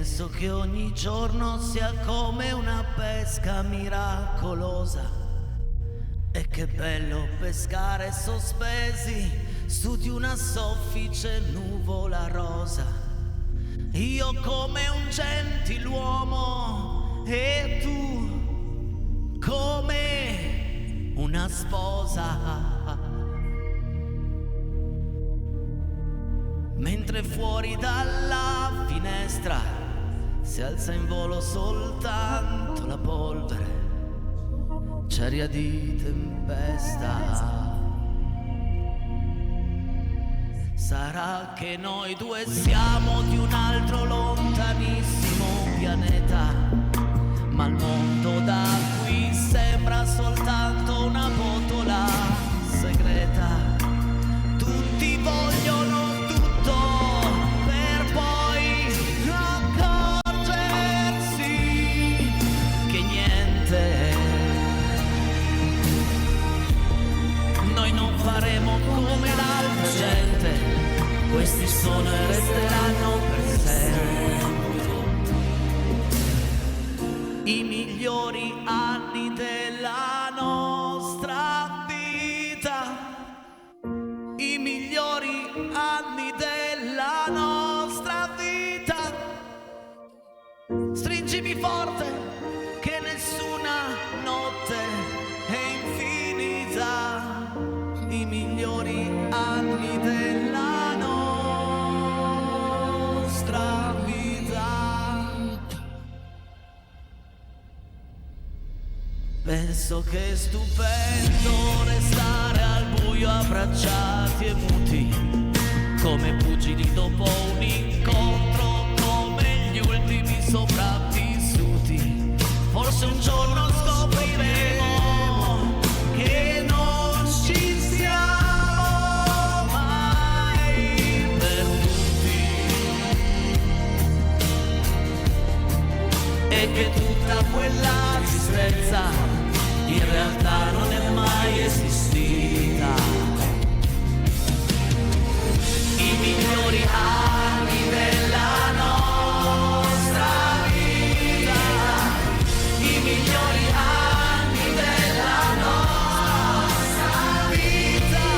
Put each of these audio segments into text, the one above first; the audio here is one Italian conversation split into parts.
Penso che ogni giorno sia come una pesca miracolosa. E che bello pescare sospesi su di una soffice nuvola rosa. Io come un gentiluomo e tu come una sposa. Mentre fuori dalla finestra si alza in volo soltanto la polvere, c'è aria di tempesta. Sarà che noi due siamo di un altro lontanissimo pianeta, ma il mondo da qui sembra soltanto una botola segreta. Tutti vogliono faremo come l'altra gente, questi sono e resteranno per sempre i migliori anni della nostra vita, i migliori anni della nostra vita. Stringimi forte che nessuna notte è infinita, i migliori anni della nostra vita. Penso che è stupendo restare al buio abbracciati e muti, come pugili dopo un incontro, come gli ultimi sopravvissuti. Forse un giorno scopriremo che non ci siamo mai perduti e che tutta quella tristezza in realtà non è mai esistita. I migliori anni della nostra vita, i migliori anni della nostra vita.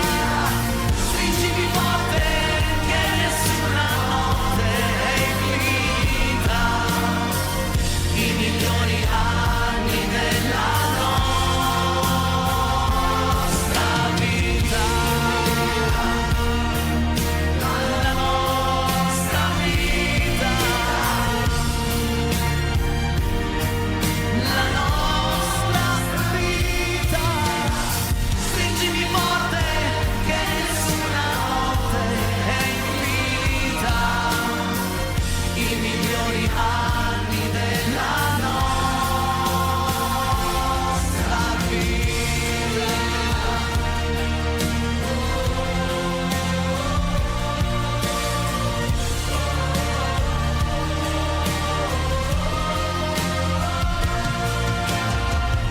Stringimi forte che nessuna notte è infinita, i migliori anni della nostra vita, la nostra vita, la nostra vita. Stringimi forte che nessuna notte è infinita, i migliori anni della nostra vita.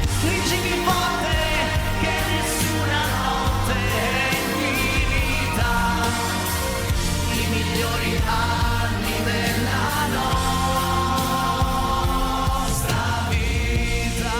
Stringimi forte che nessuna notte è infinita, i migliori anni della nostra vita.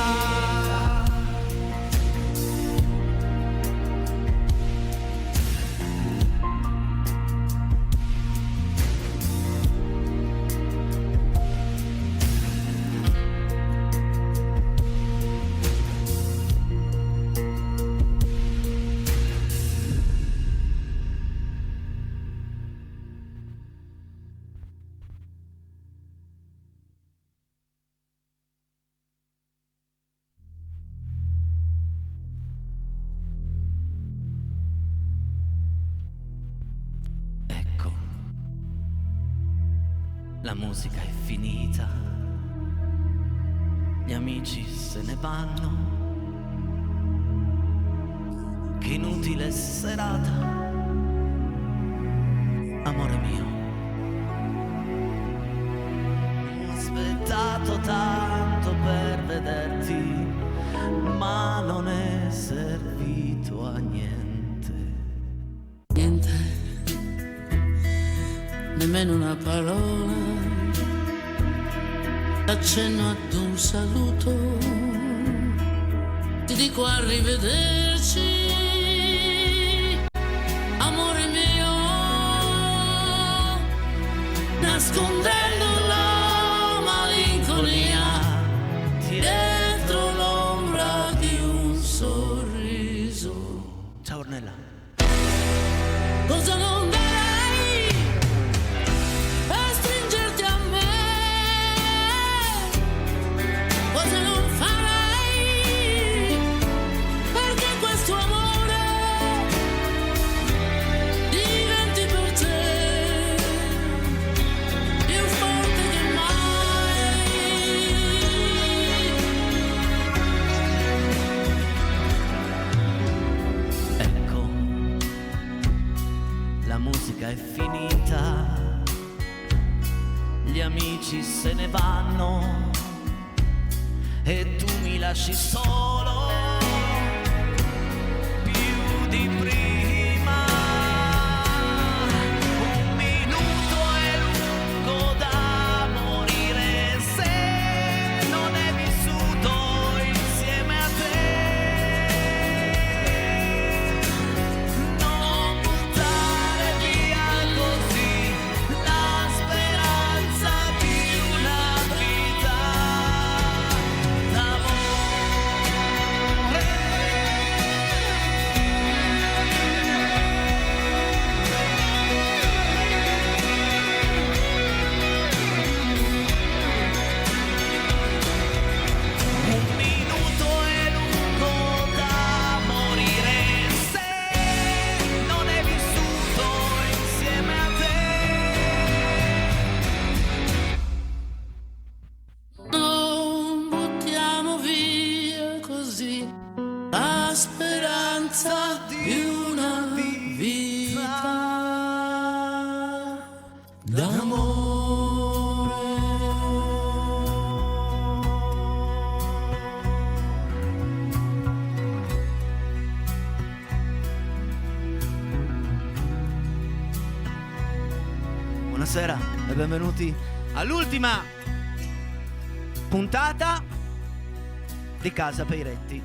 Ecco, la musica è finita, gli amici se ne vanno, che inutile serata, amore mio. Ho aspettato tanto per vederti, ma non è servito a niente. Niente, nemmeno una parola, accenno ad un saluto, ti dico arrivederci, amore mio, nascondendo la malinconia dietro l'ombra di un sorriso. Ciao Ornella. Cosa non darei per stringerti a me? Cosa non farei perché questo amore diventi per te più forte che mai? Ecco, la musica è finita, gli amici se ne vanno e tu mi lasci solo più di prima. Un minuto è lungo da morire se non è vissuto insieme a te. Non buttare via così la speranza di una vita d'amore. Un minuto è lungo da morire se non è vissuto insieme a te. Non buttiamo via così la speranza di una vita Buonasera e benvenuti all'ultima puntata di Casa Peiretti.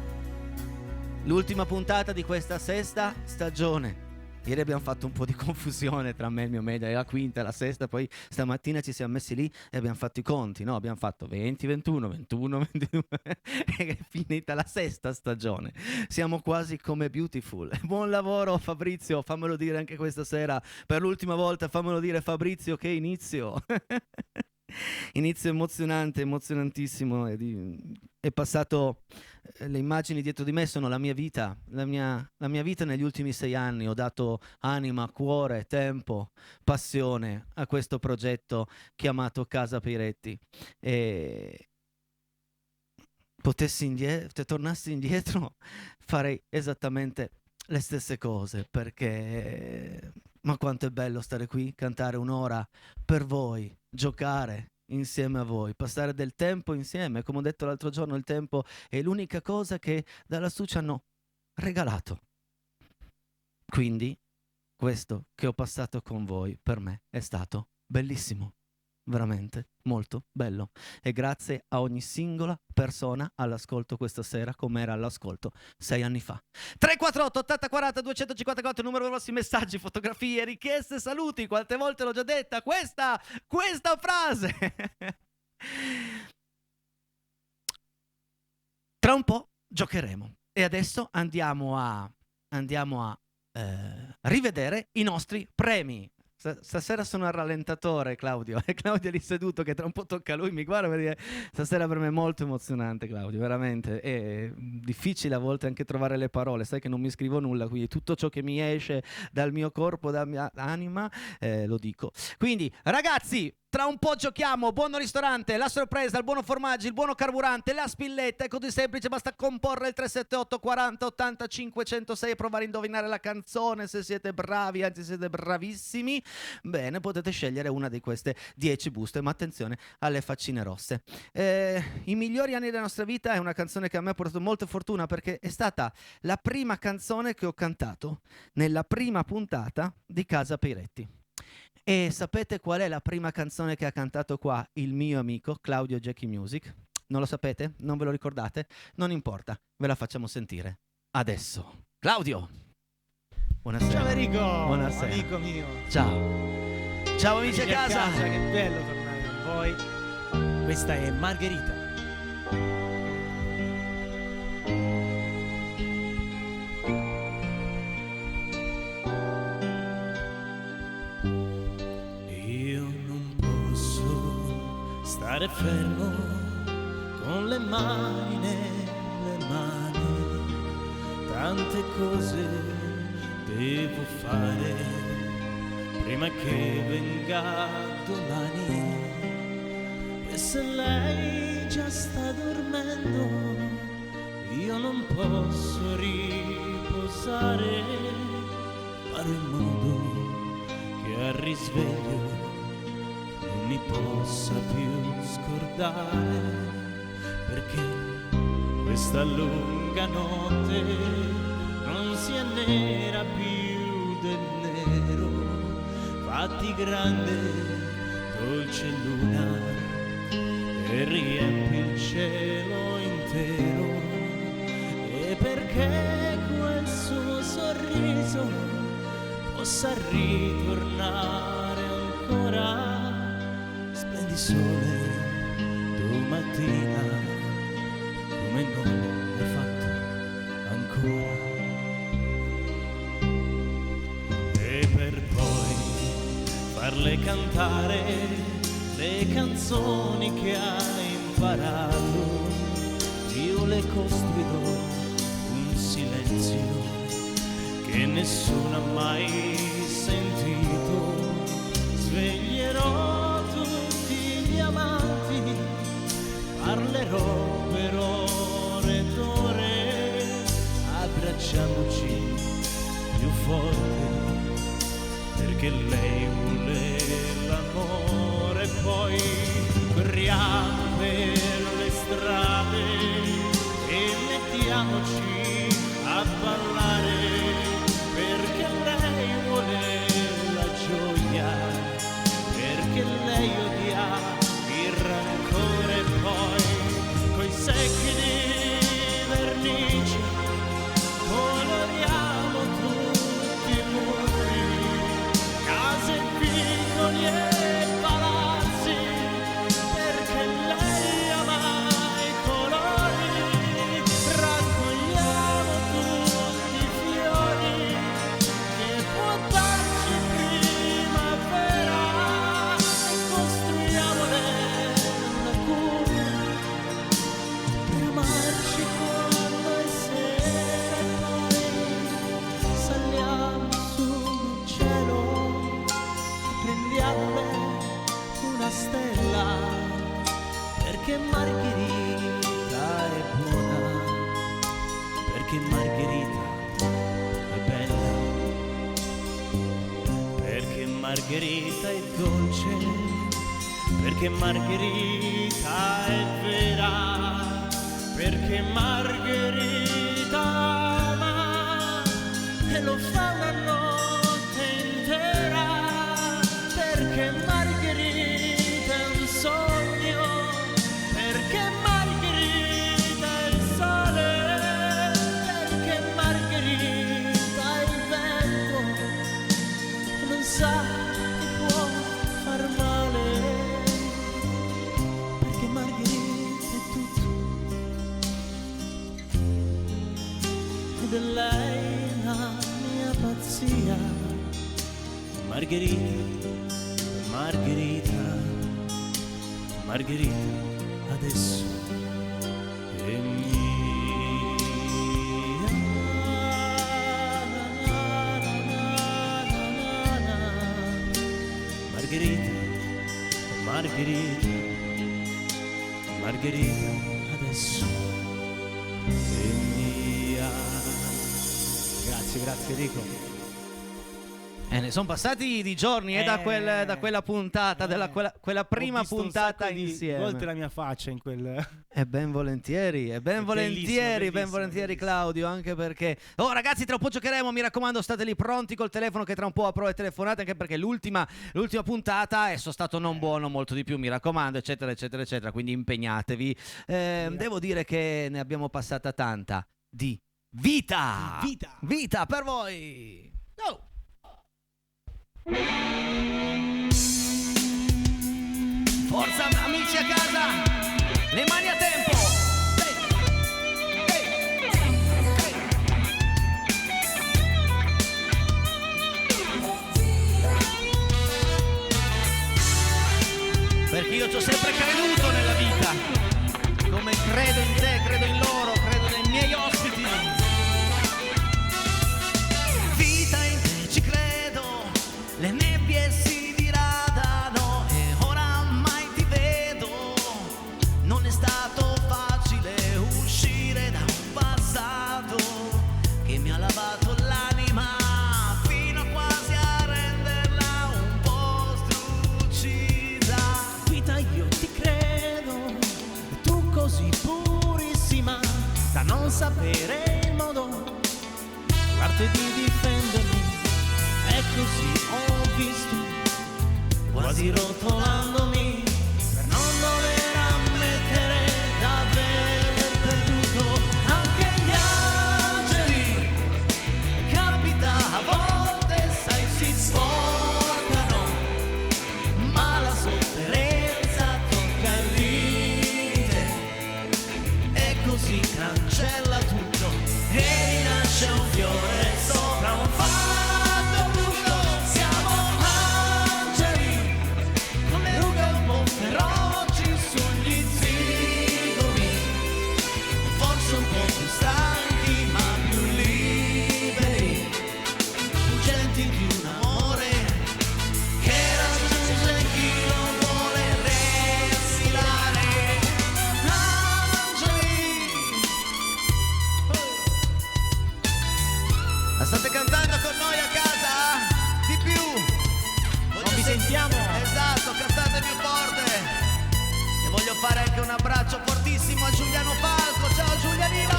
L'ultima puntata di questa sesta stagione. Ieri abbiamo fatto un po' di confusione tra me e il mio media, la quinta e la sesta, poi stamattina ci siamo messi lì e abbiamo fatto i conti, no? Abbiamo fatto 20, 21, 21, 22 e è finita la sesta stagione. Siamo quasi come Beautiful. Buon lavoro Fabrizio, fammelo dire anche questa sera, per l'ultima volta fammelo dire Fabrizio che inizio. Inizio emozionante, emozionantissimo. È passato, le immagini dietro di me sono la mia vita, la mia vita negli ultimi 6 anni. Ho dato anima, cuore, tempo, passione a questo progetto chiamato Casa Peiretti. E tornassi indietro, farei esattamente le stesse cose, perché ma quanto è bello stare qui, cantare un'ora per voi, giocare insieme a voi, passare del tempo insieme. Come ho detto l'altro giorno, il tempo è l'unica cosa che da lassù ci hanno regalato. Quindi questo che ho passato con voi per me è stato bellissimo, veramente molto bello, e grazie a ogni singola persona all'ascolto questa sera, come era all'ascolto 6 anni fa. 348 80 40 254, numero dei vostri messaggi, fotografie, richieste, saluti. Quante volte l'ho già detta questa frase. Tra un po' giocheremo e adesso andiamo a rivedere i nostri premi. Stasera sono al rallentatore, Claudio. È Claudio lì seduto che tra un po' tocca a lui, mi guarda, perché stasera per me è molto emozionante, Claudio, veramente. È difficile a volte anche trovare le parole, sai che non mi scrivo nulla, quindi tutto ciò che mi esce dal mio corpo, dalla mia anima, lo dico. Quindi, ragazzi, tra un po' giochiamo, buono ristorante, la sorpresa, il buono formaggi, il buono carburante, la spilletta, è così semplice, basta comporre il 378 40 85 106 e provare a indovinare la canzone. Se siete bravi, anzi siete bravissimi, bene, potete scegliere una di queste 10 buste, ma attenzione alle faccine rosse. I migliori anni della nostra vita è una canzone che a me ha portato molta fortuna, perché è stata la prima canzone che ho cantato nella prima puntata di Casa Peiretti. E sapete qual è la prima canzone che ha cantato qua il mio amico Claudio Jackie Music? Non lo sapete? Non ve lo ricordate? Non importa, ve la facciamo sentire adesso. Claudio! Buonasera. Ciao Enrico, buonasera. amico mio. Ciao. Ciao amici a casa. Che bello tornare con voi. Questa è Margherita. Io non posso stare fermo con le mani nelle mani, tante cose devo fare prima che venga domani. E se lei già sta dormendo, io non posso riposare. Farò in modo che al risveglio non mi possa più scordare, perché questa lunga notte non sia nera più del nero. Fatti grande, dolce luna, e riempi il cielo intero. E perché quel suo sorriso possa ritornare ancora, splendi sole domattina come non hai fatto ancora. E per poi farle cantare le canzoni che hai imparato, io le costruirò un silenzio che nessuno ha mai sentito. Sveglierò tutti gli amanti, parlerò per ore ed ore, abbracciamoci più forte, perché lei vuole l'amore. Poi corriamo per le strade e mettiamoci a ballare, perché lei vuole la gioia, perché lei odia il rancore. Poi coi secchi di vernice coloriamo tutti i muri, case piccoli e palazzi, perché lei ama i colori. Raccogliamo tutti i fiori che può darci primavera e costruiamole una culla per amarci quando è sera. E poi saliamo sul cielo e prendiamole una stella, perché Margherita è buona, perché Margherita è bella, perché Margherita è dolce, perché Margherita è vera, perché Margherita ama e lo fa una notte intera, perché Margherita è un sogno, perché Margherita è il sole, perché Margherita è il vento e non sa che può far male, perché Margherita è tutto ed è lei la mia pazzia. Margherita, Margherita, Margherita adesso è mia. Margherita, Margherita, Margherita adesso è mia. Grazie, grazie Enrico. Ne sono passati di giorni da quella puntata, quella prima puntata insieme. Volte la mia faccia in quel... Ben volentieri, bellissimo. Claudio, anche perché... Oh ragazzi, tra un po' giocheremo, mi raccomando, state lì pronti col telefono che tra un po' apro le telefonate, anche perché l'ultima puntata sono stato non buono, molto di più, mi raccomando, eccetera, eccetera, eccetera, quindi impegnatevi. Devo dire che ne abbiamo passata tanta di vita per voi. Go! Forza amici a casa, le mani a tempo. Perché io ci ho sempre creduto nella vita, come credo in te, credo in loro, credo nei miei ospiti. Vita in te ci credo, le nebbie si diradano e oramai ti vedo. Non è stato facile uscire da un passato che mi ha lavato l'anima fino quasi a renderla un po' struccida. Vita, io ti credo, e tu così purissima da non sapere il modo, l'arte di difendermi. E così ho visto, quasi rotolandomi, per non dover ammettere d'aver perduto anche gli angeli. Capita a volte, sai, si sporcano, ma la sofferenza tocca il limite e così cancella tutto e rinasce un fiore sopra un fatto brutto. Siamo angeli con le rughe un po' feroci sugli zigomi, forse un po' più stanchi ma più liberi, fuggenti di un amore che raggiunge chi lo vuole respirare. Angeli. La state cantando con noi a casa? Di più? Non vi sentiamo? Esatto, cantate più forte. E voglio fare anche un abbraccio fortissimo a Giuliano Falco. Ciao Giulianino!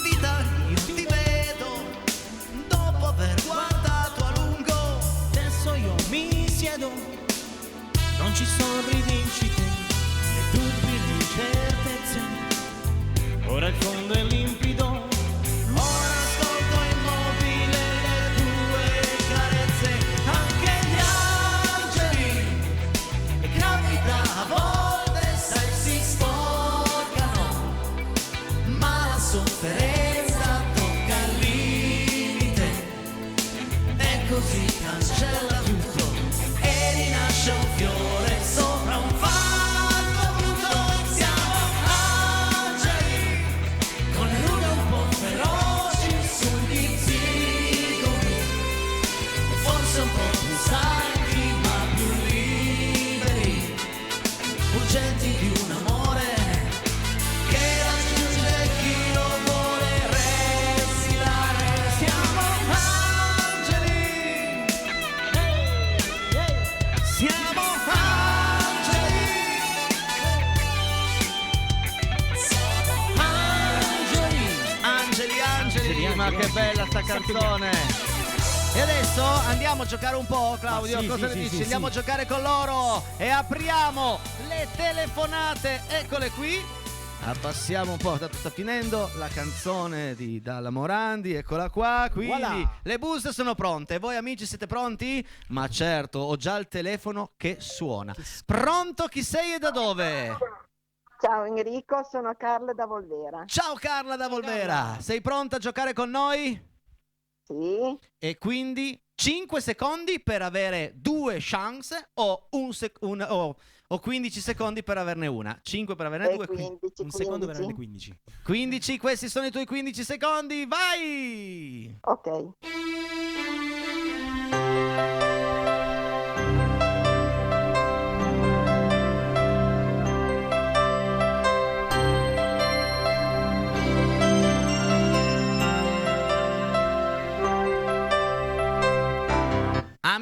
Vita, io ti vedo dopo aver guardato a lungo. Adesso io mi siedo, non ci sono rivincite, né dubbi né incertezze. Ora il fondo è limpido, ora ascolto immobile le tue carezze. Anche gli angeli, e capita a volte, sai, si sporcano, ma la sofferenza tocca il limite e così cancella tutto e rinasce un fiore sopra un fatto brutto. Siamo angeli con le rughe un po' feroci sugli zigomi, forse un po' più stanchi ma più liberi, fuggenti di un amore che raggiunge chi lo vuole respirare. Siamo angeli, siamo angeli, Angeli, ma che bella sta canzone. E adesso andiamo a giocare un po', Claudio, Ma sì, cosa sì, ne sì, dici? sì, Andiamo a giocare con loro e apriamo le telefonate, eccole qui. Abbassiamo un po', sta finendo la canzone di Dalla Morandi, eccola qua, quindi Voilà. le buste sono pronte, voi amici siete pronti? Ma certo, ho già il telefono che suona. Pronto, chi sei e da dove? Ciao Enrico, sono Carla da Volvera. Ciao Carla da Volvera, sei pronta a giocare con noi? Sì, E quindi 5 secondi per avere 2 chance o 15 secondi per averne una. 5 per averne e 2, 15, Un secondo per 15. averne 15. 15, questi sono i tuoi 15 secondi, vai! Ok.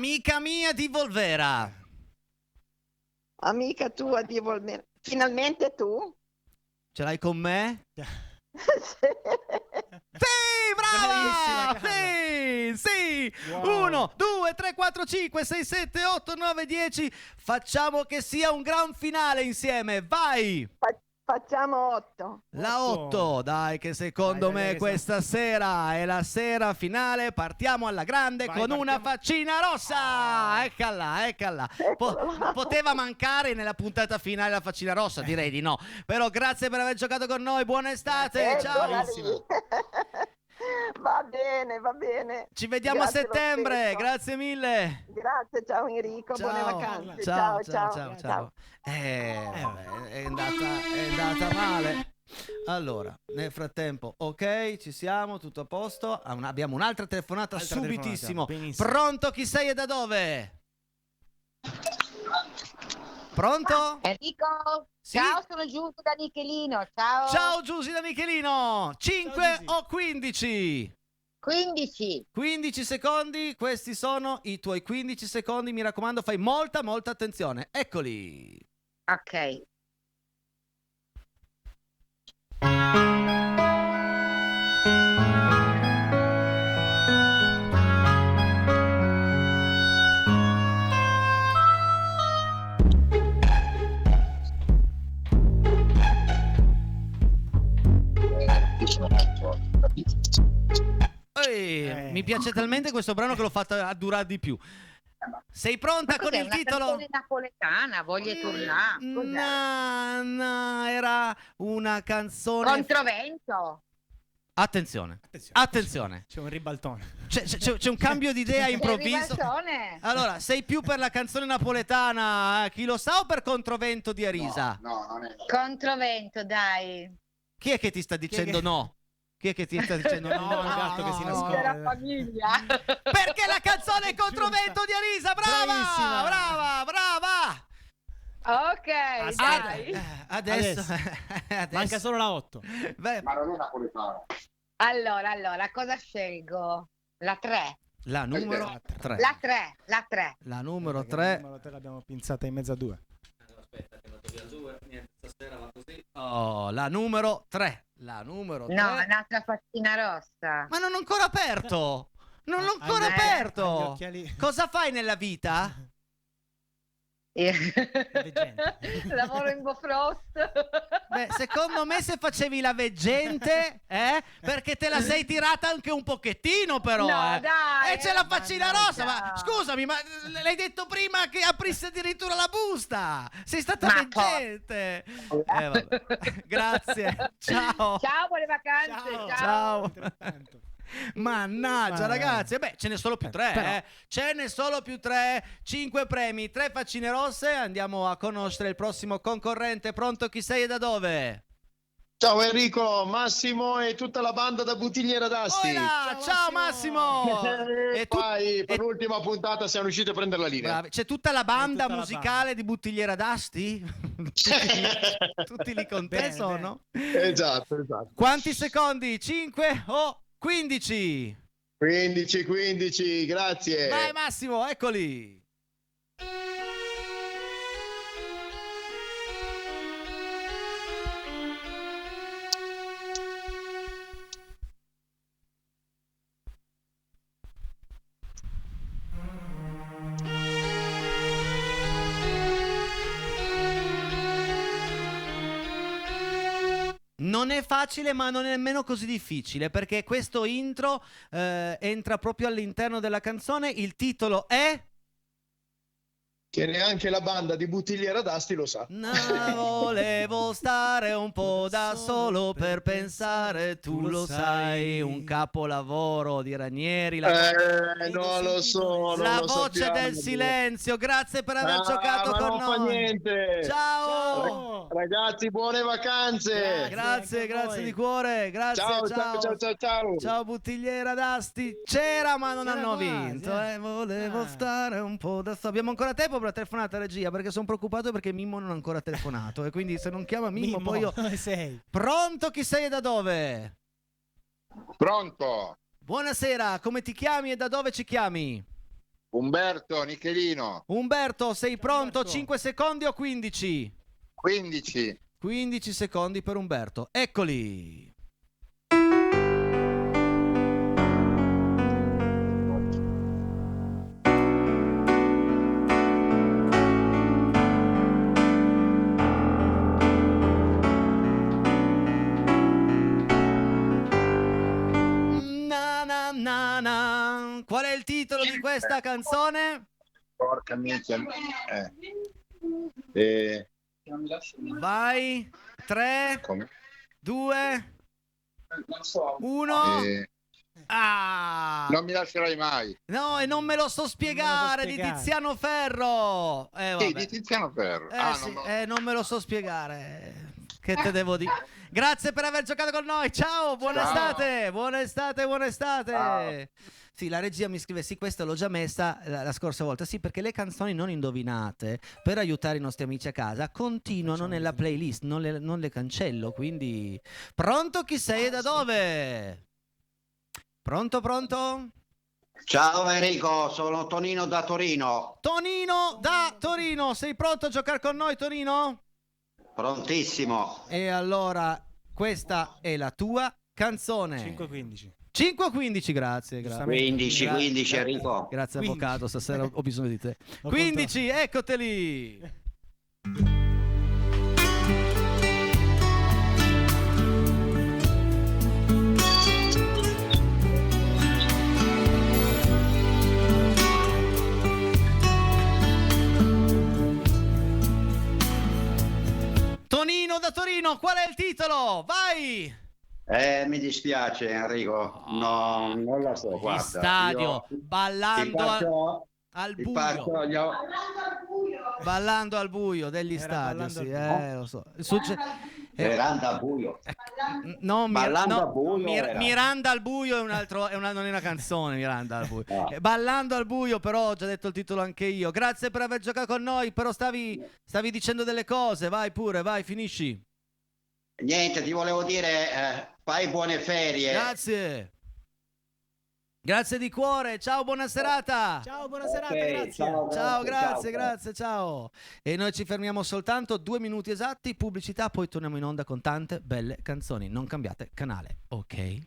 Amica mia di Volvera. Amica tua di Volvera. Finalmente tu? Ce l'hai con me? Sì. Sì, brava! Bravissima, Sì! Wow. 1, 2, 3, 4, 5, 6, 7, 8, 9, 10. Facciamo che sia un gran finale insieme. Vai! Facciamo 8. La 8, dai, che secondo me dai, questa sera è la sera finale. Partiamo alla grande Vai, con una partiamo. faccina rossa. Eccola. Poteva mancare nella puntata finale la faccina rossa, direi di no. Però grazie per aver giocato con noi. Buona estate. Ciao. Bravissima. Va bene. Ci vediamo Grazie a lo settembre. stesso. Grazie mille. Grazie, ciao Enrico, buone Ciao. vacanze. Ciao. Ciao. Vabbè, è andata male. Allora, nel frattempo, ok, ci siamo, tutto a posto. Abbiamo un'altra telefonata Altra subitissimo. telefonata, benissimo. Pronto? Chi sei e da dove? Pronto? Enrico, Sì? ciao, sono Giulia da Michelino, ciao. Ciao Giusy da Michelino. 5 Giusy. o 15? 15. 15 secondi, questi sono i tuoi 15 secondi, mi raccomando, fai molta attenzione. Eccoli. Ok. Mi piace talmente questo brano che l'ho fatto a durare di più. Sei pronta Ma con cos'è, il una titolo? canzone napoletana, voglia tornare. Cos'è? No, era una canzone. Controvento. Attenzione. Attenzione. C'è un ribaltone. C'è un cambio di idea improvviso. Ribaltone. Allora, sei più per la canzone napoletana, chi lo sa, o per Controvento di Arisa? No, non è. Controvento, dai. Chi è che ti sta dicendo no? Chi è che ti sta dicendo no? No, il gatto che si nasconde. Della famiglia. Perché la canzone è Controvento di Arisa, Bravissima. brava! Ok, Aspetta. dai. Adesso. Manca solo la 8. Beh, Ma non è napoletano. Allora, cosa scelgo? La 3. la numero 3. La 3. La numero Perché 3. La numero 3 l'abbiamo pinzata in mezzo a 2. Aspetta che vado via 2. Niente, stasera va così. Oh, la numero 3. La numero 3. No, un'altra faccina rossa. Ma non ho ancora aperto. Non l'ho ancora Hai gli aperto. occhiali- Cosa fai nella vita? Veggente. Lavoro in Bofrost. Beh, secondo me se facevi la veggente, perché te la sei tirata anche un pochettino però, No, dai, e c'è la faccina mannaggia. rossa, ma scusami, ma l'hai detto prima che aprisse addirittura la busta. Sei stata Ma veggente. Vabbè. Grazie. Ciao. Ciao, buone vacanze. Ciao. Altrettanto. Mannaggia, Ma- ragazzi, beh, ce ne sono più 3, però- ce ne sono più 3, 5 premi, 3 faccine rosse. Andiamo a conoscere il prossimo concorrente. Pronto, chi sei e da dove? Ciao Enrico, Massimo e tutta la banda da Buttigliera d'Asti. Hola, ciao Massimo. E poi per l'ultima puntata siamo riusciti a prendere la linea. Bravi. C'è tutta la banda tutta la musicale di Buttigliera d'Asti? tutti lì con te Bene, sono? Esatto. Quanti secondi? 5 o 15? 15, grazie. Vai Massimo, eccoli. Non è facile, ma non è nemmeno così difficile, perché questo intro entra proprio all'interno della canzone. Il titolo è... Che neanche la banda di Buttigliera d'Asti lo sa. No, volevo stare un po' da solo per pensare, tu lo sai, un capolavoro di Ranieri. Non lo so. La non lo voce sappiamo. del silenzio, grazie per aver giocato ma con non fa noi. niente. Ciao. Ragazzi, buone vacanze. Grazie, anche a grazie voi. di cuore, grazie, Ciao. Ciao Buttigliera d'Asti. C'era ma non C'era hanno quasi, vinto, Volevo Ah. stare un po' da solo. Abbiamo ancora tempo per la telefonata, regia, perché sono preoccupato perché Mimmo non ha ancora telefonato e quindi se non chiama Mimmo poi io... dove sei? Pronto, chi sei e da dove? Pronto? Buonasera, come ti chiami e da dove ci chiami? Umberto, Nichelino. Umberto, sei pronto? Umberto. 5 secondi o 15? 15. 15 secondi per Umberto. Eccoli. Na na na na. Qual è il titolo di questa canzone? Porca minchia. Vai. 3, Come? 2, 1. Ah! Non mi lascerai mai. No, e non me lo so spiegare, di Tiziano Ferro. Sì, Vabbè. di Tiziano Ferro. Sì, non me lo so spiegare. Che te devo dire? Grazie per aver giocato con noi. Ciao, buona estate. Buona estate, buona estate. Ciao. Sì, la regia mi scrive: sì, questa l'ho già messa la scorsa volta. Sì, perché le canzoni non indovinate, per aiutare i nostri amici a casa, continuano nella playlist, non le cancello. Quindi, pronto? Chi sei e da dove? Pronto, pronto? Ciao Enrico, sono Tonino da Torino. Tonino da Torino, sei pronto a giocare con noi, Tonino? Prontissimo. E allora, questa è la tua canzone. 5-15. 5-15, grazie. 15 Enrico. Grazie 15. avvocato, stasera ho bisogno di te. Ho 15, eccoteli. Tonino da Torino, qual è il titolo? Vai! Mi dispiace Enrico, no, non la so, Gli guarda. stadio, Io ballando al ti buio. faccio gli o- Ballando al buio degli Era stadi, ballando sì, al buio. lo so. Veranda a buio. No, Ballando al buio era. Miranda al buio è un altro, non è una canzone, Miranda al buio. No. Ballando al buio, però ho già detto il titolo anche io. Grazie per aver giocato con noi, però stavi dicendo delle cose, vai pure, vai, finisci. Niente, ti volevo dire, fai buone ferie. Grazie. Grazie di cuore, ciao, buona serata. Ciao, buona serata, Ok, grazie. Ciao, grazie, ciao. grazie, ciao. E noi ci fermiamo soltanto 2 minuti esatti, pubblicità, poi torniamo in onda con tante belle canzoni. Non cambiate canale, ok?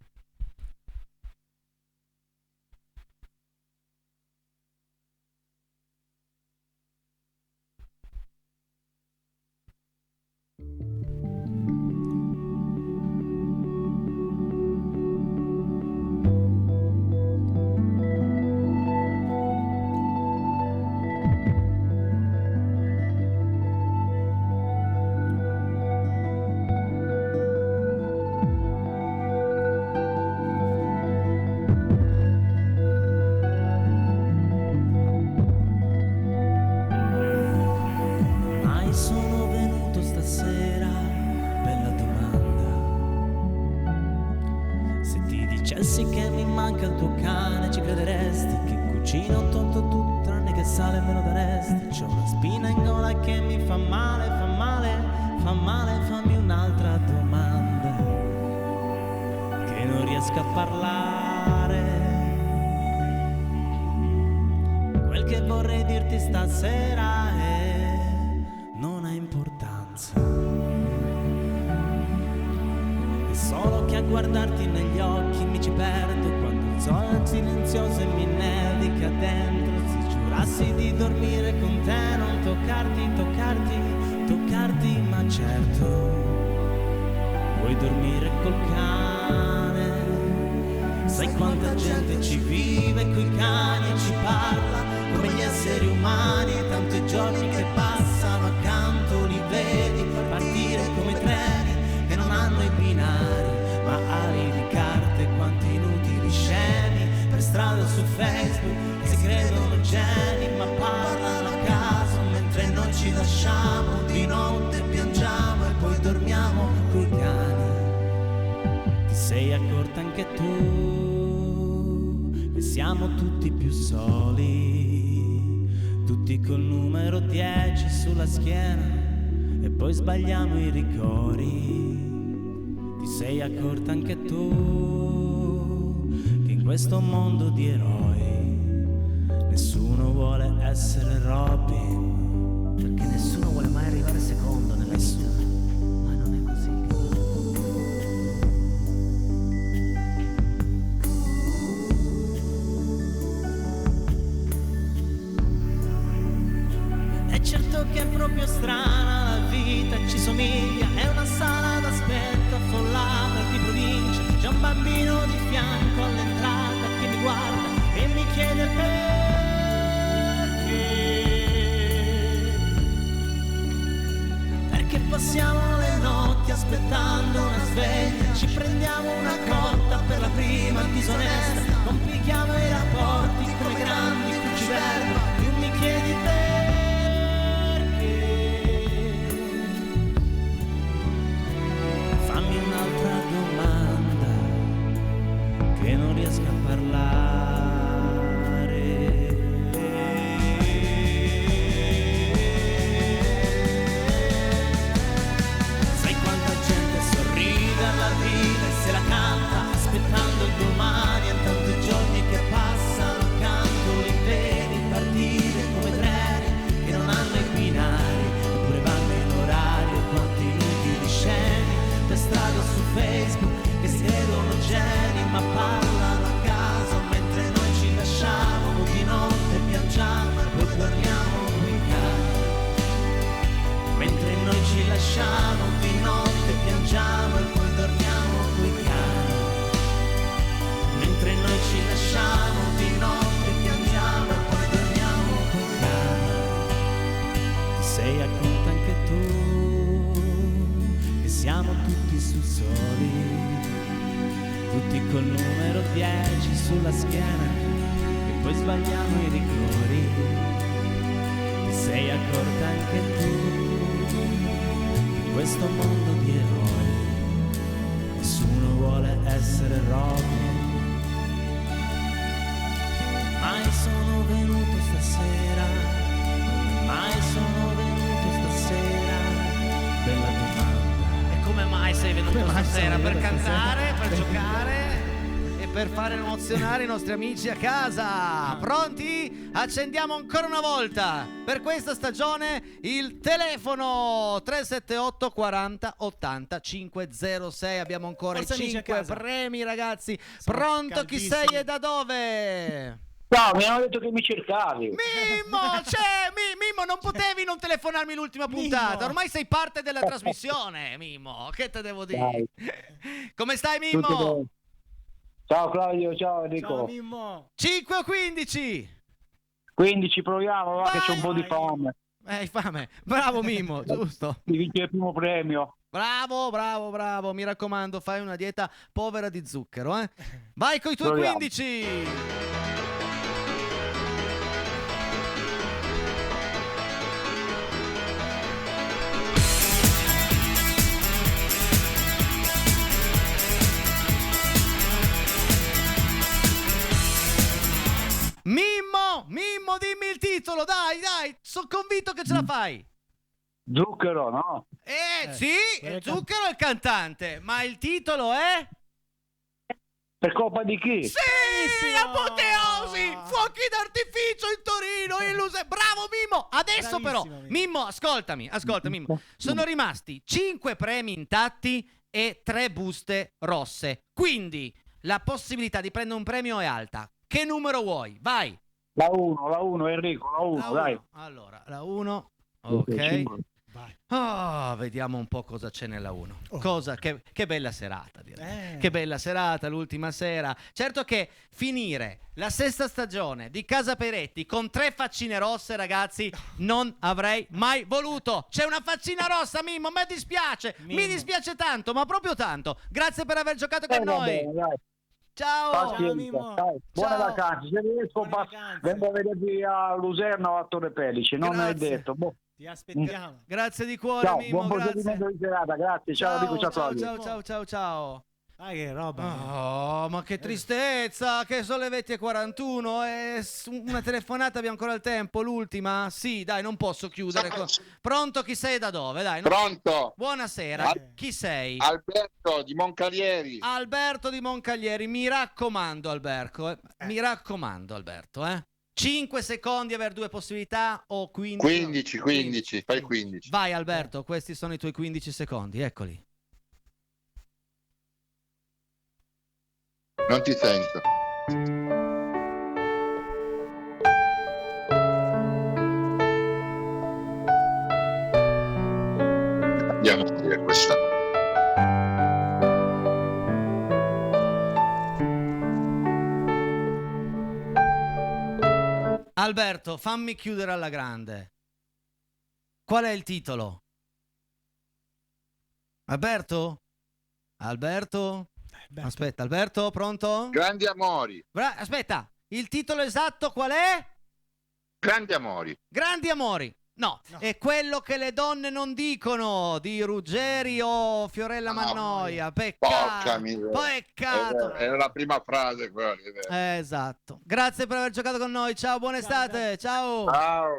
Mai sono venuto stasera per la domanda. Se ti dicessi che mi manca il tuo cane, ci crederesti che cucina ho tolto tutto tranne che sale me lo daresti. C'ho una spina in gola che mi fa male, fa male, fa male, fammi un'altra domanda che non riesco a parlare. Quel che vorrei dirti stasera è non ha importanza. È solo che a guardarti negli occhi mi ci perdo quando il sole è silenzioso e mi nevica dentro. Se giurassi di dormire con te, non toccarti, ma certo vuoi dormire col cane. Sai quanta gente ci vive coi cani e ci parla come gli esseri umani, e tanti giorni che passano accanto li vedi partire come treni che non hanno i binari ma ali di carte. Quanti inutili scemi per strada su Facebook che si credono geni ma parlano a caso mentre noi ci lasciamo di notte, piangiamo e poi dormiamo coi cani. Ti sei accorta anche tu che siamo tutti più soli, tutti col numero 10 sulla schiena e poi sbagliamo i rigori. Ti sei accorta anche tu che in questo mondo di eroi Nessuno vuole essere Robin, perché nessuno vuole mai arrivare secondo nella vita. Ma non è così. È certo che è proprio strana la vita, ci somiglia, è una sala d'aspetto affollata di provincia. C'è un bambino di fianco all'entrata che mi guarda e mi chiede perché passiamo le notti aspettando una sveglia, ci prendiamo una cotta per la prima disonesta, complichiamo i rapporti come grandi cruciverba. Tu mi chiedi fammi un'altra domanda che non riesco a parlare. Sai quanta gente sorride alla vita e se la canta aspettando il domani, e tanti giorni che passano accanto li vedi partire come treni che non hanno i binari, eppure vanno in orario. Quanti inutili scemi per strada su Facebook che si credono geni ma parlano a caso, mentre noi ci lasciamo di notte, piangiamo e poi dormiamo coi cani. Mentre noi ci lasciamo di notte, piangiamo e poi dormiamo coi cani. Mentre noi ci lasciamo di notte, piangiamo e poi dormiamo coi cani. Ti sei accorta anche tu che siamo tutti sul soli, tutti col numero 10 sulla schiena e poi sbagliamo i rigori. Ti sei accorta anche tu di questo mondo di eroi, nessuno vuole essere Robin. Mai sono venuto stasera, come mai sono venuto stasera, bella domanda. E come mai sei venuto Come mai stasera? sei Per venuto cantare, stasera? per giocare? E per fare emozionare i nostri amici a casa. Pronti? Accendiamo ancora una volta per questa stagione il telefono 378 40 80 506. Abbiamo ancora Forza, i amici a 5 casa. premi, ragazzi. Sono Pronto? Chi caldissimi. sei e da dove? Ciao, mi hanno detto che mi cercavi. Mimmo, Mimmo, non potevi non telefonarmi l'ultima puntata. Mimmo. Ormai sei parte della trasmissione, Mimmo. Che te devo dire? Dai. Come stai, Tutto Mimmo? bene. Ciao Claudio, ciao Enrico. Ciao Mimmo. 5 o 15? 15 proviamo, va, che c'è un po' di Vai. fame. Hai fame. Bravo Mimmo, giusto. Di vincere il primo premio. Bravo, bravo, bravo. Mi raccomando, fai una dieta povera di zucchero, eh? Vai con i tuoi Proviamo. 15. Mimmo, dimmi il titolo, dai, sono convinto che ce la fai. Zucchero, no? Sì, quel Zucchero è il cantante, ma il titolo è... Per colpa di chi? Sì, Bravissimo! apoteosi, fuochi d'artificio in Torino, bravo Mimmo. Adesso però, Bravissimo, Mimmo, ascoltami Mimmo, sono rimasti 5 premi intatti e 3 buste rosse, quindi la possibilità di prendere un premio è alta. Che numero vuoi? Vai. La 1, Enrico, la 1, La dai. uno. Allora, la 1, ok. Vai. Vediamo un po' cosa c'è nella 1. Che bella serata, direi. Eh. Che bella serata, l'ultima sera. Certo che finire la sesta stagione di Casa Peretti con 3 faccine rosse, ragazzi, non avrei mai voluto. C'è una faccina rossa, Mimmo, mi dispiace. Mi Mimmo. dispiace tanto, ma proprio tanto. Grazie per aver giocato con Va noi. bene, dai. Ciao. Pazienza, Mimmo. dai. Buone Ciao. vacanze. Se riesco, Buone vacanze. vengo a vedervi a Luserna o a Torre Pellice. Non hai Grazie. detto. Boh. Ti aspettiamo. Grazie di cuore, Ciao, Mimmo, buon grazie. proseguimento di serata. Grazie. Ciao, Enrico, ciao ciao, Claudio. ciao. Dai che roba. Oh, ma che tristezza, che sono le 20:41 e una telefonata abbiamo ancora il tempo, l'ultima? Sì, dai, non posso chiudere. Pronto, chi sei e da dove? Dai, Pronto? Buonasera, chi sei? Alberto di Moncalieri. Alberto di Moncaglieri, mi raccomando Alberto, mi raccomando Alberto, 5 secondi aver 2 possibilità o 15? 15, fai 15. Vai Alberto, questi sono i tuoi 15 secondi, eccoli. Non ti sento. Andiamo a dire questa. Alberto, fammi chiudere alla grande. Qual è il titolo? Alberto? Aspetta, Alberto, pronto? Grandi amori. Aspetta, il titolo esatto qual è? Grandi amori. Grandi amori. No, è quello che le donne non dicono di Ruggeri o Fiorella Mannoia. Peccato. Porca miseria. Peccato. Era la prima frase quella. Esatto. Grazie per aver giocato con noi. Ciao, buona estate. Ciao.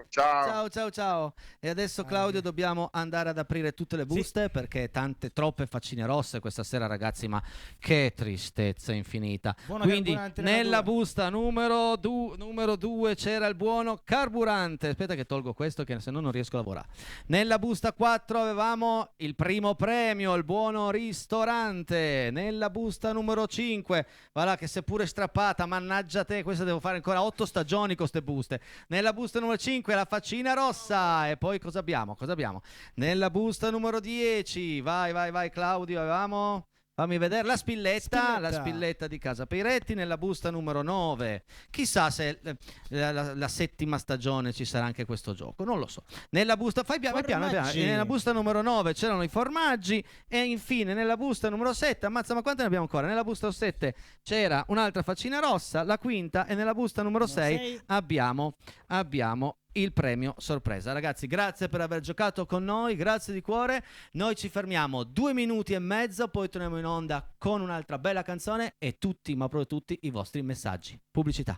Ciao. E adesso Claudio dobbiamo andare ad aprire tutte le buste perché troppe faccine rosse questa sera, ragazzi, ma che tristezza infinita. Quindi nella busta numero 2 c'era il buono carburante. Aspetta che tolgo questo che se no non riesco a lavorare. Nella busta 4 avevamo il primo premio, il buono ristorante. Nella busta numero 5, va là che seppure strappata, mannaggia te, questa devo fare ancora 8 stagioni con ste buste. Nella busta numero 5 la faccina rossa. E poi cosa abbiamo? Nella busta numero 10, vai Claudio, avevamo... Fammi vedere la spilletta di Casa Peiretti. Nella busta numero 9, chissà se la settima stagione ci sarà anche questo gioco, non lo so. Nella busta, fai piano. Nella busta numero 9 c'erano i formaggi e infine nella busta numero 7, ammazza ma quante ne abbiamo ancora? Nella busta 7 c'era un'altra faccina rossa, la quinta, e nella busta numero 6 abbiamo il premio sorpresa. Ragazzi, grazie per aver giocato con noi, grazie di cuore. Noi ci fermiamo 2 minuti e mezzo, poi torniamo in onda con un'altra bella canzone e tutti, ma proprio tutti, i vostri messaggi. Pubblicità.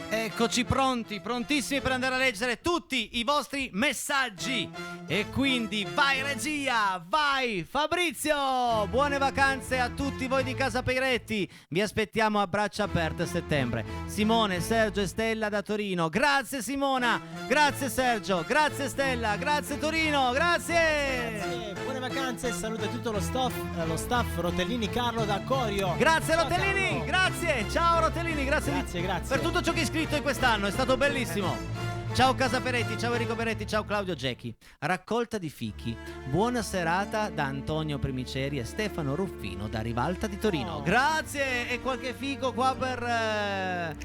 Eccoci prontissimi per andare a leggere tutti i vostri messaggi. E quindi vai regia, vai Fabrizio. Buone vacanze a tutti voi di Casa Peiretti. Vi aspettiamo a braccia aperte a settembre. Simone, Sergio e Stella da Torino. Grazie Simona, grazie Sergio, grazie Stella, grazie Torino, grazie. Buone vacanze e saluto tutto lo staff Rotellini Carlo da Corio. Grazie Rotellini, grazie. Ciao Rotellini, grazie grazie per tutto ciò che hai scritto in quest'anno, è stato bellissimo. Ciao Casa Peretti, ciao Enrico Peretti, ciao Claudio Gecchi. Raccolta di fichi. Buona serata da Antonio Primiceri e Stefano Ruffino da Rivalta di Torino. Grazie, e qualche fico qua per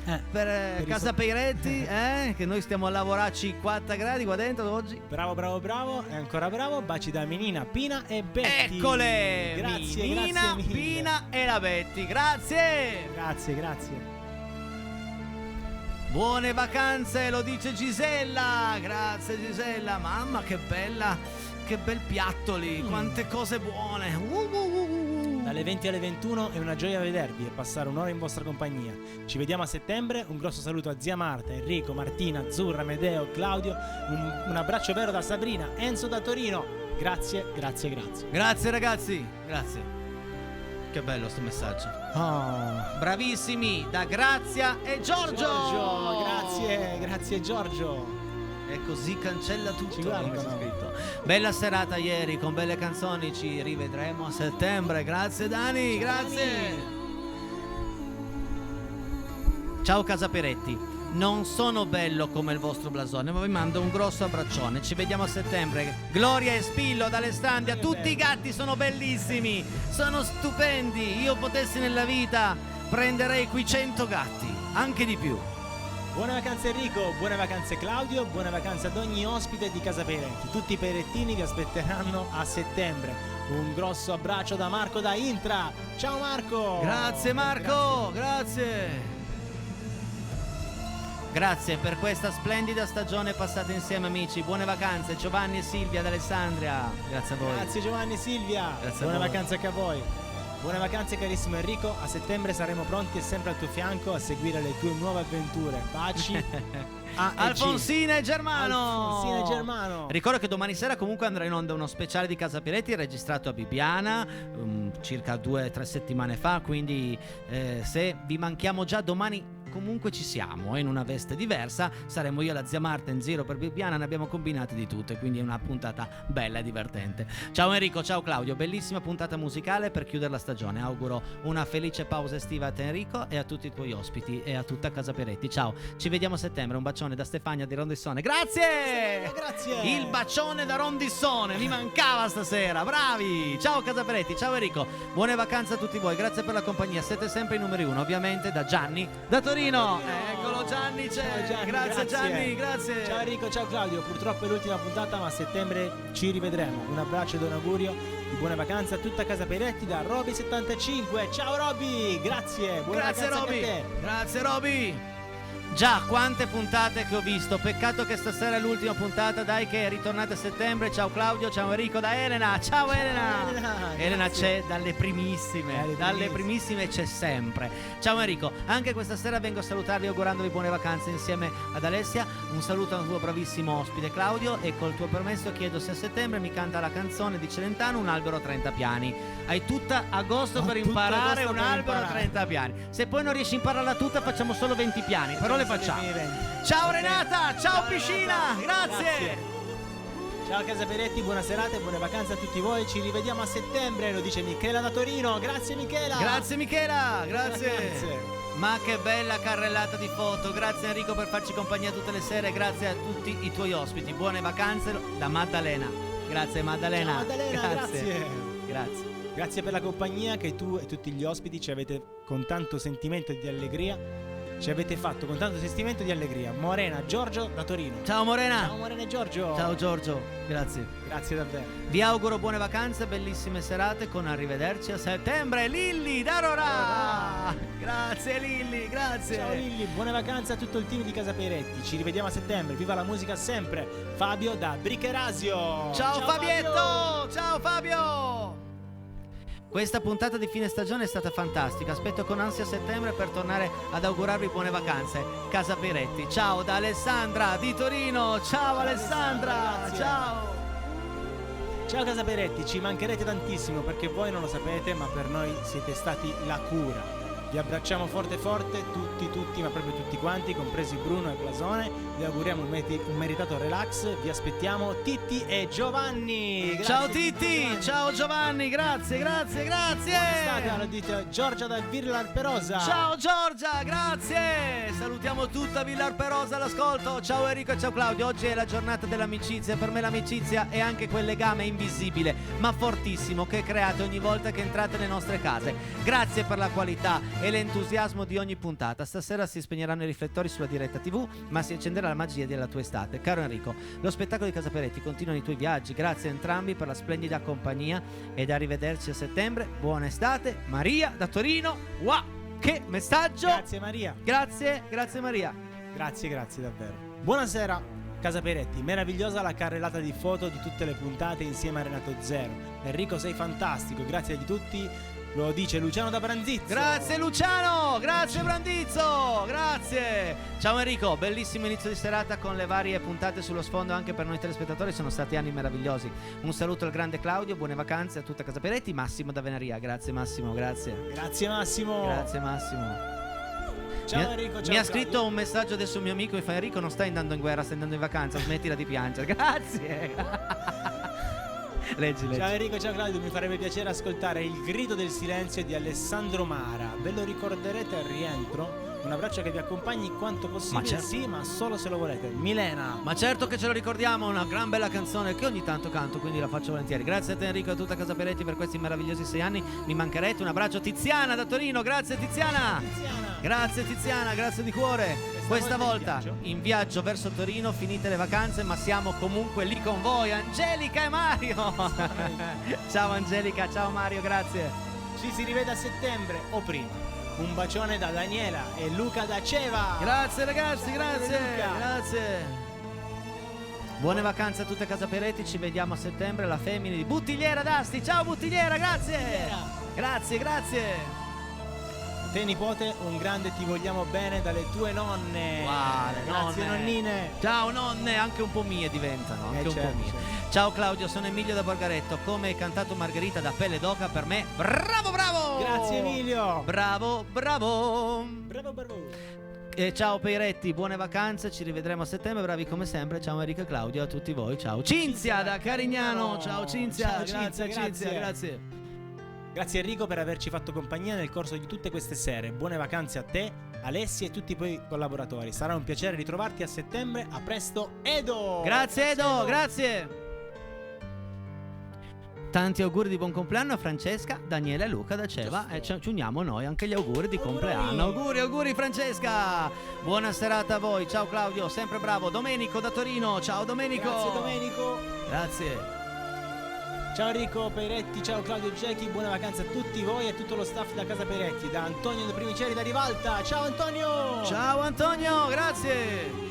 Casa Peiretti, che noi stiamo a lavorare a 50 gradi qua dentro oggi. Bravo, e ancora bravo. Baci da Menina, Pina e Betty. Eccole, grazie Menina, mille. Pina e la Betty, grazie. Grazie. Buone vacanze, lo dice Gisella. Grazie Gisella. Mamma che bella, che bel piatto lì, quante cose buone. Dalle 20 alle 21 è una gioia vedervi e passare un'ora in vostra compagnia. Ci vediamo a settembre. Un grosso saluto a zia Marta, Enrico, Martina, Azzurra, Medeo, Claudio. Un abbraccio vero da Sabrina, Enzo da Torino. Grazie. Grazie ragazzi, grazie. Che bello sto messaggio. Bravissimi da Grazia e Giorgio. Grazie Giorgio. E così cancella tutto. Ci guardano. Bella serata ieri con belle canzoni. Ci rivedremo a settembre. Grazie Dani, grazie. Ciao Casa Peretti. Non sono bello come il vostro blasone, ma vi mando un grosso abbraccione. Ci vediamo a settembre. Gloria e Spillo d'Alessandria. Tutti i gatti sono bellissimi, sono stupendi. Io potessi nella vita prenderei qui 100 gatti, anche di più. Buone vacanze Enrico, buone vacanze Claudio, buone vacanze ad ogni ospite di Casa Peiretti. Tutti i perettini vi aspetteranno a settembre. Un grosso abbraccio da Marco da Intra. Ciao Marco. Grazie Marco, grazie. Grazie per questa splendida stagione passata insieme amici. Buone vacanze Giovanni e Silvia d'Alessandria. Grazie a voi. Grazie Giovanni e Silvia. Grazie buone a voi. vacanze anche a voi. Buone vacanze carissimo Enrico. A settembre saremo pronti e sempre al tuo fianco a seguire le tue nuove avventure. Baci. Alfonsina e Germano. Ricordo che domani sera comunque andrà in onda uno speciale di Casa Peiretti registrato a Bibbiana circa 2 o 3 settimane fa. Quindi se vi manchiamo già domani comunque ci siamo, in una veste diversa. Saremo io e la zia Marta in giro per Bibbiana, ne abbiamo combinate di tutte, quindi è una puntata bella e divertente. Ciao Enrico, ciao Claudio, bellissima puntata musicale per chiudere la stagione. Auguro una felice pausa estiva a te Enrico e a tutti i tuoi ospiti e a tutta Casa Peretti. Ciao, ci vediamo a settembre. Un bacione da Stefania di Rondissone. Grazie! Grazie! Il bacione da Rondissone, mi mancava stasera, bravi! Ciao Casa Peretti, ciao Enrico, buone vacanze a tutti voi, grazie per la compagnia, siete sempre i numeri uno, ovviamente da Gianni da Torino. Eccolo Gianni, c'è. Ciao Gianni, Grazie Gianni, grazie. Ciao Enrico, ciao Claudio, purtroppo è l'ultima puntata, ma a settembre ci rivedremo. Un abbraccio ed un augurio di buone vacanze a tutta Casa Peretti da Roby75. Ciao Roby, grazie, buone Grazie vacanze Roby, anche a te. grazie Roby. Già, quante puntate che ho visto, peccato che stasera è l'ultima puntata, dai che ritornate a settembre. Ciao Claudio, ciao Enrico, da Elena, ciao Elena. Elena grazie. c'è dalle primissime c'è sempre. Ciao Enrico, anche questa sera vengo a salutarvi augurandovi buone vacanze insieme ad Alessia. Un saluto al tuo bravissimo ospite Claudio e col tuo permesso chiedo se a settembre mi canta la canzone di Celentano Un albero a 30 piani. Hai tutta agosto per tutto imparare agosto un per albero a imparare. 30 piani. Se poi non riesci a impararla tutta facciamo solo 20 piani, però le facciamo. Ciao Renata, ciao Piscina, grazie. Ciao Casa Peretti, buona serata e buone vacanze a tutti voi. Ci rivediamo a settembre, lo dice Michela da Torino. Grazie Michela. Grazie Michela, grazie. Vacanze. Ma che bella carrellata di foto. Grazie Enrico per farci compagnia tutte le sere. Grazie a tutti i tuoi ospiti. Buone vacanze da Maddalena. Grazie Maddalena. Ciao Maddalena, grazie. Grazie. Grazie per la compagnia che tu e tutti gli ospiti ci avete con tanto sentimento di allegria. Ci avete fatto con tanto sentimento di allegria. Morena, Giorgio da Torino. Ciao Morena. Ciao Morena e Giorgio. Ciao Giorgio, grazie. Grazie davvero. Vi auguro buone vacanze, bellissime serate con arrivederci a settembre. Lilli da Rorà. Grazie Lilli, grazie. Ciao Lilli, buone vacanze a tutto il team di Casa Peretti. Ci rivediamo a settembre. Viva la musica sempre. Fabio da Bricherasio. Ciao Fabietto, Fabio. ciao Fabio. Questa puntata di fine stagione è stata fantastica. Aspetto con ansia settembre per tornare ad augurarvi buone vacanze. Casa Peretti. Ciao da Alessandra di Torino. Ciao Alessandra. grazie. Ciao. Ciao Casa Peretti, ci mancherete tantissimo perché voi non lo sapete, ma per noi siete stati la cura. Vi abbracciamo forte forte, tutti, ma proprio tutti quanti, compresi Bruno e Blasone. Vi auguriamo un meritato relax. Vi aspettiamo Titti e Giovanni. Grazie, Ciao Titti e Titti. Giovanni. Ciao Giovanni. Grazie. Buona estate, lo dite Giorgia da Villar Perosa. Ciao Giorgia, grazie. Salutiamo tutta Villar Perosa all'ascolto. Ciao Enrico e ciao Claudio. Oggi è la giornata dell'amicizia. Per me l'amicizia è anche quel legame invisibile ma fortissimo che create ogni volta che entrate nelle nostre case. Grazie per la qualità e l'entusiasmo di ogni puntata. Stasera si spegneranno i riflettori sulla diretta TV, ma si accenderà la magia della tua estate. Caro Enrico, lo spettacolo di Casa Peretti continua nei tuoi viaggi. Grazie a entrambi per la splendida compagnia ed arrivederci a settembre. Buona estate. Maria da Torino. Wow, che messaggio. Grazie Maria. Grazie Maria. Grazie davvero. Buonasera Casa Peretti, meravigliosa la carrellata di foto di tutte le puntate insieme a Renato Zero. Enrico sei fantastico, grazie di tutti. Lo dice Luciano da Brandizzo. Grazie Luciano, grazie Brandizzo, grazie. Ciao Enrico, bellissimo inizio di serata con le varie puntate sullo sfondo anche per noi telespettatori, sono stati anni meravigliosi. Un saluto al grande Claudio, buone vacanze a tutta Casa Peretti. Massimo da Venaria, grazie Massimo, grazie. Grazie Massimo. Grazie Massimo. Ciao Enrico, ciao mi ha Claudio. scritto un messaggio adesso un mio amico, mi fa: Enrico non stai andando in guerra, stai andando in vacanza, smettila di piangere. Grazie. Leggi. Ciao Enrico, ciao Claudio, mi farebbe piacere ascoltare Il grido del silenzio di Alessandro Mara. Ve lo ricorderete al rientro? Un abbraccio che vi accompagni quanto possibile. Ma certo. Sì, ma solo se lo volete. Milena. Ma certo che ce lo ricordiamo, una gran bella canzone che ogni tanto canto, quindi la faccio volentieri. Grazie a te Enrico e a tutta Casa Peretti per questi meravigliosi 6 anni, mi mancherete. Un abbraccio Tiziana da Torino, grazie Tiziana. Grazie Tiziana, grazie di cuore. Questa volta in viaggio verso Torino, finite le vacanze, ma siamo comunque lì con voi, Angelica e Mario. Ciao Angelica, ciao Mario, grazie. Ci si rivede a settembre o prima. Un bacione da Daniela e Luca da Ceva. Grazie ragazzi, grazie, Luca. grazie. Buone vacanze a tutte Casa Peretti, ci vediamo a settembre. La femmina di Buttigliera d'Asti. Ciao Buttigliera, grazie. Grazie. Te nipote, un grande ti vogliamo bene dalle tue nonne. Quale Grazie nonne? nonnine. Ciao nonne, anche un po' mie diventano, anche un certo, po' mie. certo. Ciao Claudio, sono Emilio da Borgaretto. Come hai cantato Margherita da Pelle d'Oca, per me bravo. Grazie Emilio. Bravo. Bravo. Ciao Peiretti, buone vacanze, ci rivedremo a settembre, bravi come sempre. Ciao Enrico e Claudio, a tutti voi. Ciao Cinzia da Carignano. Ciao Cinzia. Ciao, Cinzia, Grazie. Grazie Enrico per averci fatto compagnia nel corso di tutte queste sere. Buone vacanze a te, Alessi e tutti i tuoi collaboratori. Sarà un piacere ritrovarti a settembre. A presto, Edo! Grazie Edo, grazie. Tanti auguri di buon compleanno a Francesca, Daniele e Luca da Ceva e ci uniamo noi anche gli auguri di compleanno. Auguri Francesca. Buona serata a voi. Ciao Claudio, sempre bravo. Domenico da Torino. Ciao Domenico. Grazie Domenico. Grazie. Ciao Enrico Peiretti, ciao Claudio Gechi, buone vacanze a tutti voi e a tutto lo staff da Casa Peiretti, da Antonio De Primiceri da Rivalta. Ciao Antonio! Ciao Antonio, grazie!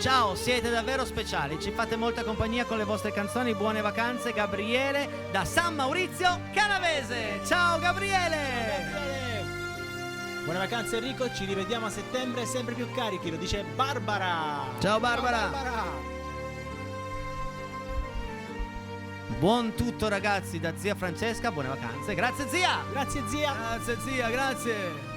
Ciao, siete davvero speciali, ci fate molta compagnia con le vostre canzoni. Buone vacanze, Gabriele da San Maurizio Canavese. Ciao Gabriele! Buone vacanze Enrico, ci rivediamo a settembre sempre più carichi, lo dice Barbara. Ciao Barbara! Ciao Barbara. Buon tutto ragazzi da zia Francesca, buone vacanze. Grazie zia! Grazie zia! Grazie zia, grazie!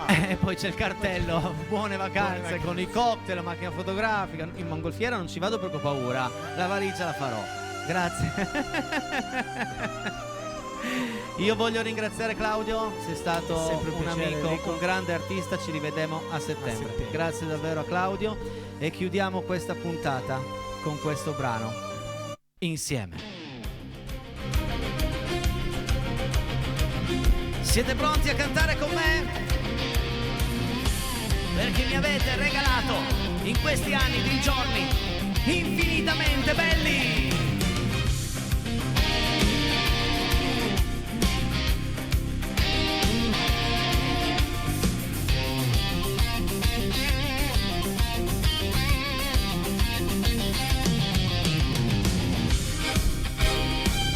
E poi c'è il cartello, buone vacanze con i cocktail, la macchina fotografica. In mongolfiera non ci vado perché ho paura, la valigia la farò. Grazie. Io voglio ringraziare Claudio, sei stato sempre un piacere, amico, Enrico. un grande artista, ci rivedremo a settembre. Grazie davvero a Claudio e chiudiamo questa puntata con questo brano insieme. Siete pronti a cantare con me? Perché mi avete regalato in questi anni di giorni infinitamente belli.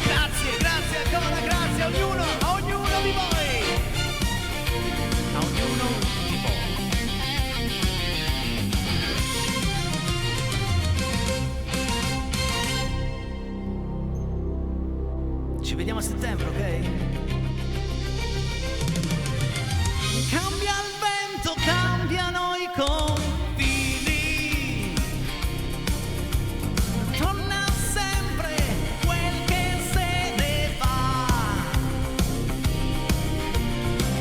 Grazie ancora, grazie a ognuno di voi. A ognuno di voi. Ci vediamo a settembre, ok? Cambia il vento, cambiano i confini. Torna sempre quel che se ne va.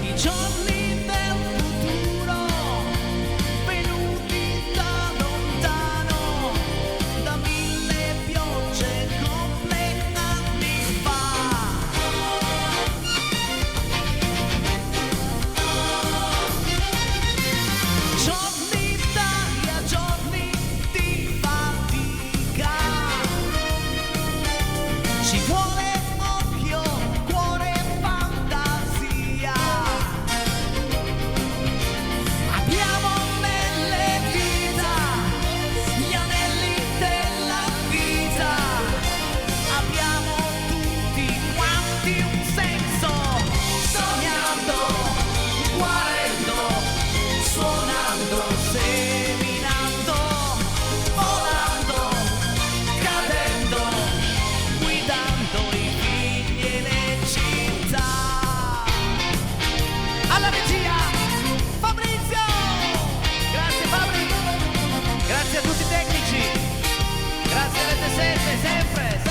I giorni del futuro venuti da lontano, da mille piogge completamente fa. Giorni d'aria, giorni di fatica. Ci vuole occhio, cuore e fantasia. Abbiamo nelle dita gli anelli della vita. Abbiamo tutti quanti un senso. Sognando, guarendo, suonando, seminando, volando, cadendo, guidando i figli e le città. Alla regia, Fabrizio! Grazie Fabri! Grazie a tutti i tecnici! Grazie a Rete 7, sempre!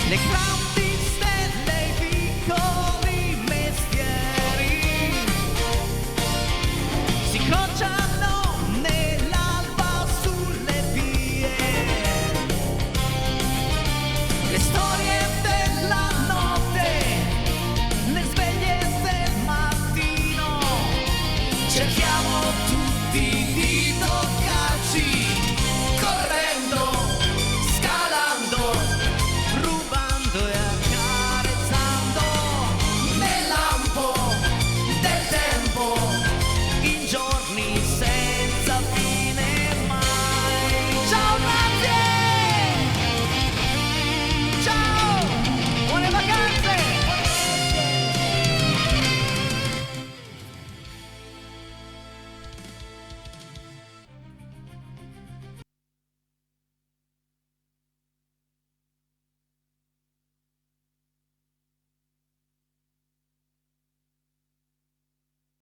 Le grandi